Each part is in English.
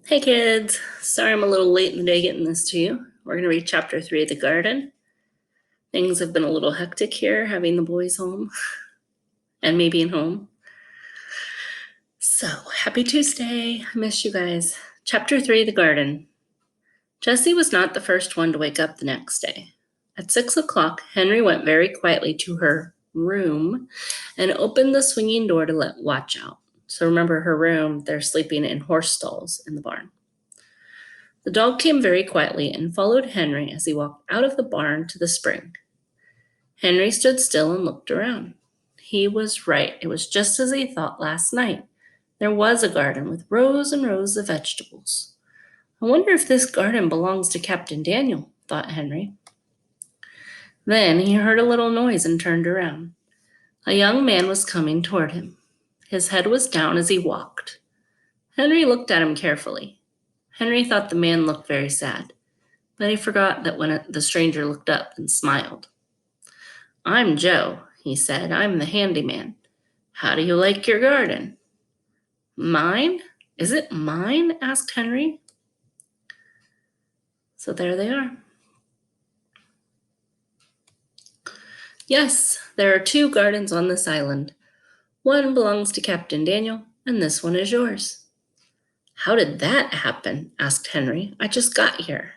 Hey kids, sorry I'm a little late in the day getting this to you. We're going to read chapter 3 of The Garden. Things have been a little hectic here, having the boys home and me being home. So, happy Tuesday. I miss you guys. Chapter 3 of The Garden. Jessie was not the first one to wake up the next day. At 6 o'clock, Henry went very quietly to her room and opened the swinging door to let Watch out. So remember her room, they're sleeping in horse stalls in the barn. The dog came very quietly and followed Henry as he walked out of the barn to the spring. Henry stood still and looked around. He was right. It was just as he thought last night. There was a garden with rows and rows of vegetables. I wonder if this garden belongs to Captain Daniel, thought Henry. Then he heard a little noise and turned around. A young man was coming toward him. His head was down as he walked. Henry looked at him carefully. Henry thought the man looked very sad, but he forgot that when the stranger looked up and smiled. "I'm Joe," he said. "I'm the handyman. How do you like your garden?" "Mine? Is it mine?" asked Henry. So there they are. Yes, there are 2 gardens on this island. One belongs to Captain Daniel, and this one is yours. "How did that happen?" asked Henry. "I just got here."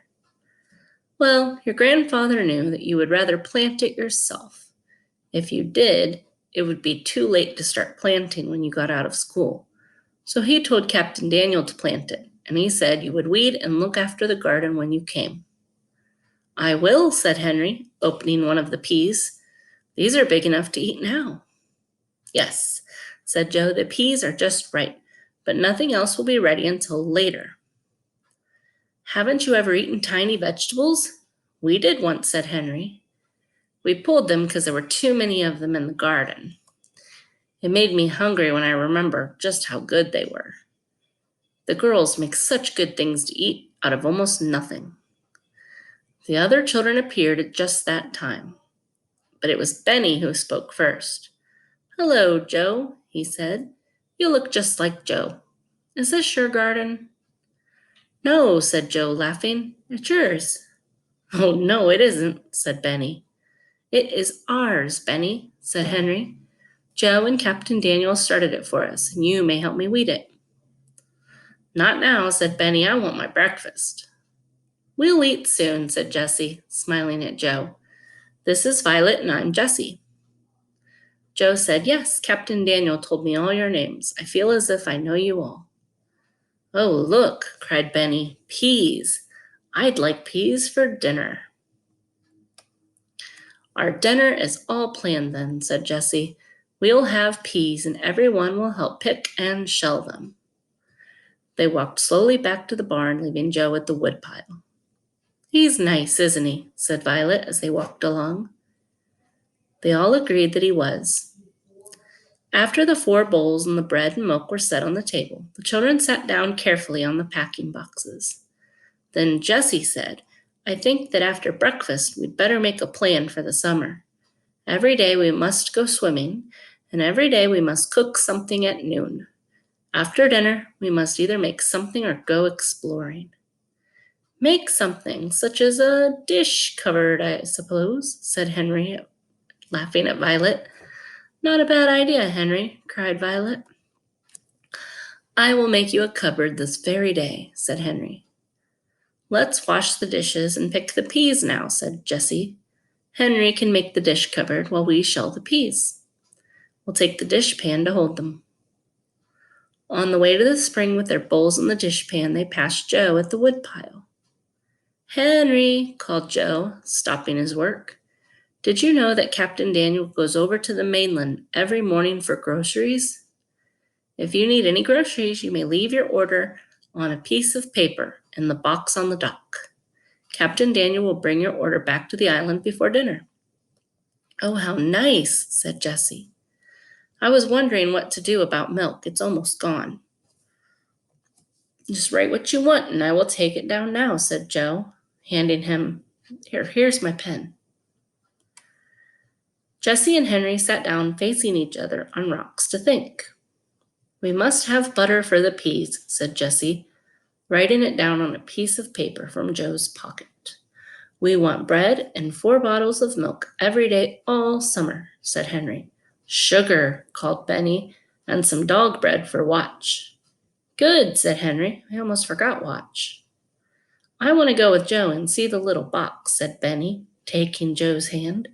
"Well, your grandfather knew that you would rather plant it yourself. If you did, it would be too late to start planting when you got out of school. So he told Captain Daniel to plant it, and he said you would weed and look after the garden when you came." "I will," said Henry, opening one of the peas. "These are big enough to eat now." "Yes," said Joe, "the peas are just right, but nothing else will be ready until later." "Haven't you ever eaten tiny vegetables?" "We did once," said Henry. "We pulled them because there were too many of them in the garden. It made me hungry when I remember just how good they were. The girls make such good things to eat out of almost nothing." The other children appeared at just that time, but it was Benny who spoke first. "Hello, Joe," he said. "You look just like Joe. Is this your garden?" "No," said Joe, laughing. "It's yours." "Oh, no, it isn't," said Benny. "It is ours, Benny," said Henry. "Joe and Captain Daniel started it for us, and you may help me weed it." "Not now," said Benny. "I want my breakfast." "We'll eat soon," said Jessie, smiling at Joe. "This is Violet, and I'm Jessie." Joe said, "Yes, Captain Daniel told me all your names. I feel as if I know you all." "Oh, look," cried Benny. "Peas. I'd like peas for dinner." "Our dinner is all planned then," said Jessie. "We'll have peas, and everyone will help pick and shell them." They walked slowly back to the barn, leaving Joe at the woodpile. "He's nice, isn't he?" said Violet as they walked along. They all agreed that he was. After the 4 bowls and the bread and milk were set on the table, the children sat down carefully on the packing boxes. Then Jessie said, "I think that after breakfast we'd better make a plan for the summer. Every day we must go swimming, and every day we must cook something at noon. After dinner, we must either make something or go exploring." "Make something, such as a dish cupboard, I suppose," said Henry, laughing at Violet. "Not a bad idea, Henry," cried Violet. "I will make you a cupboard this very day," said Henry. "Let's wash the dishes and pick the peas now," said Jessie. "Henry can make the dish cupboard while we shell the peas. We'll take the dishpan to hold them." On the way to the spring with their bowls and the dishpan, they passed Joe at the woodpile. "Henry," called Joe, stopping his work. "Did you know that Captain Daniel goes over to the mainland every morning for groceries? If you need any groceries, you may leave your order on a piece of paper in the box on the dock. Captain Daniel will bring your order back to the island before dinner." "Oh, how nice," said Jessie. "I was wondering what to do about milk. It's almost gone." "Just write what you want, and I will take it down now," said Joe, handing him, Here's my pen." Jessie and Henry sat down facing each other on rocks to think. "We must have butter for the peas," said Jessie. writing it down on a piece of paper from Joe's pocket. We want bread and 4 bottles of milk every day all summer, said Henry. Sugar, called Benny, and some dog bread for Watch. Good, said Henry. I almost forgot Watch. I want to go with Joe and see the little box, said Benny, taking Joe's hand.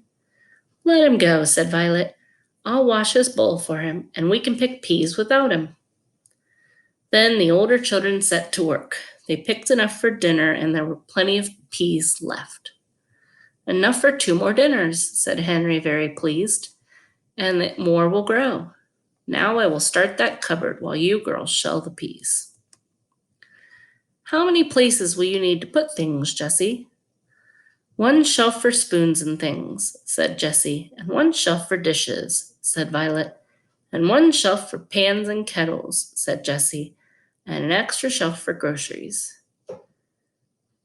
Let him go, said Violet. I'll wash his bowl for him, and we can pick peas without him. Then the older children set to work. They picked enough for dinner, and there were plenty of peas left. Enough for 2 more dinners, said Henry, very pleased, and that more will grow. Now I will start that cupboard while you girls shell the peas. How many places will you need to put things, Jessie? 1 shelf for spoons and things, said Jessie, and 1 shelf for dishes, said Violet, and 1 shelf for pans and kettles, said Jessie, and an extra shelf for groceries.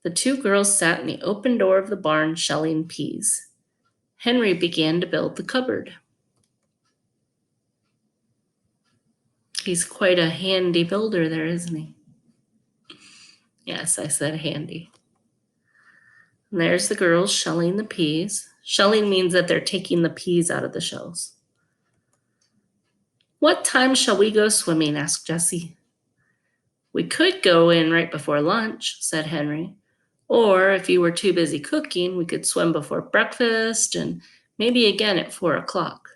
The 2 girls sat in the open door of the barn shelling peas. Henry began to build the cupboard. He's quite a handy builder there, isn't he? Yes, I said handy. And there's the girls shelling the peas. Shelling means that they're taking the peas out of the shells. What time shall we go swimming? Asked Jessie. We could go in right before lunch, said Henry. Or if you were too busy cooking, we could swim before breakfast and maybe again at 4 o'clock.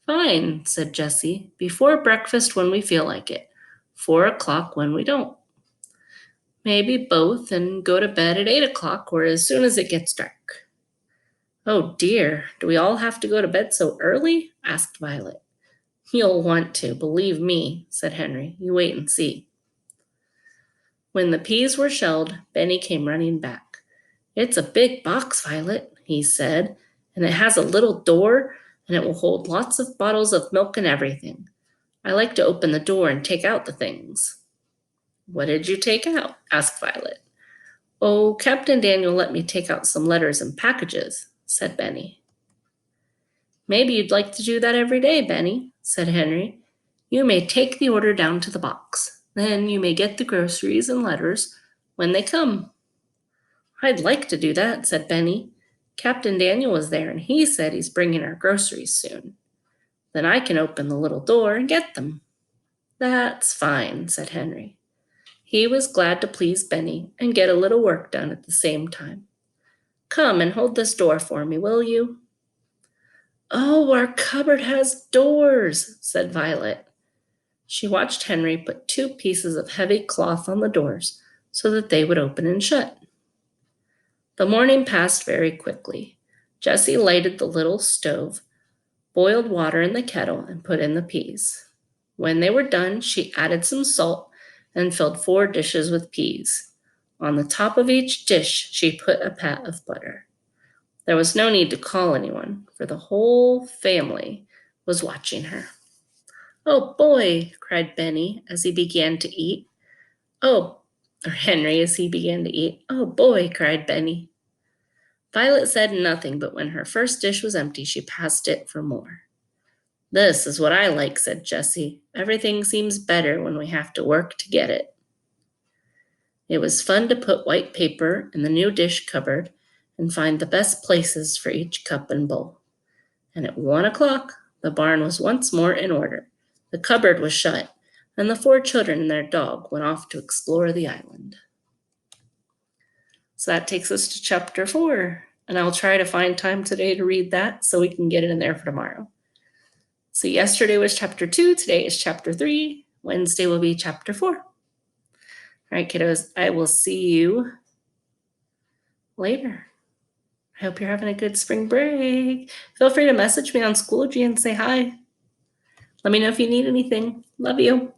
Fine, said Jessie. Before breakfast when we feel like it. 4 o'clock when we don't. Maybe both and go to bed at 8 o'clock or as soon as it gets dark. Oh dear, do we all have to go to bed so early? Asked Violet. You'll want to, believe me, said Henry. You wait and see. When the peas were shelled, Benny came running back. It's a big box, Violet, he said, and it has a little door, and it will hold lots of bottles of milk and everything. I like to open the door and take out the things. What did you take out? Asked Violet. Oh, Captain Daniel let me take out some letters and packages, said Benny. Maybe you'd like to do that every day, Benny, said Henry. You may take the order down to the box. Then you may get the groceries and letters when they come. I'd like to do that, said Benny. Captain Daniel was there, and he said he's bringing our groceries soon. Then I can open the little door and get them. That's fine, said Henry. He was glad to please Benny and get a little work done at the same time. Come and hold this door for me, will you? Oh, our cupboard has doors, said Violet. She watched Henry put 2 pieces of heavy cloth on the doors so that they would open and shut. The morning passed very quickly. Jessie lighted the little stove, boiled water in the kettle, and put in the peas. When they were done, she added some salt and filled 4 dishes with peas. On the top of each dish, she put a pat of butter. There was no need to call anyone, for the whole family was watching her. Oh boy, cried Benny as he began to eat. Or Henry as he began to eat. Oh boy, cried Benny. Violet said nothing, but when her first dish was empty, she passed it for more. This is what I like, said Jessie. Everything seems better when we have to work to get it. It was fun to put white paper in the new dish cupboard and find the best places for each cup and bowl. And at 1 o'clock, the barn was once more in order. The cupboard was shut, and the 4 children and their dog went off to explore the island. So that takes us to chapter 4, and I'll try to find time today to read that so we can get it in there for tomorrow. So yesterday was chapter 2, today is chapter 3, Wednesday will be chapter 4. All right, kiddos, I will see you later. I hope you're having a good spring break. Feel free to message me on Schoology and say hi. Let me know if you need anything. Love you.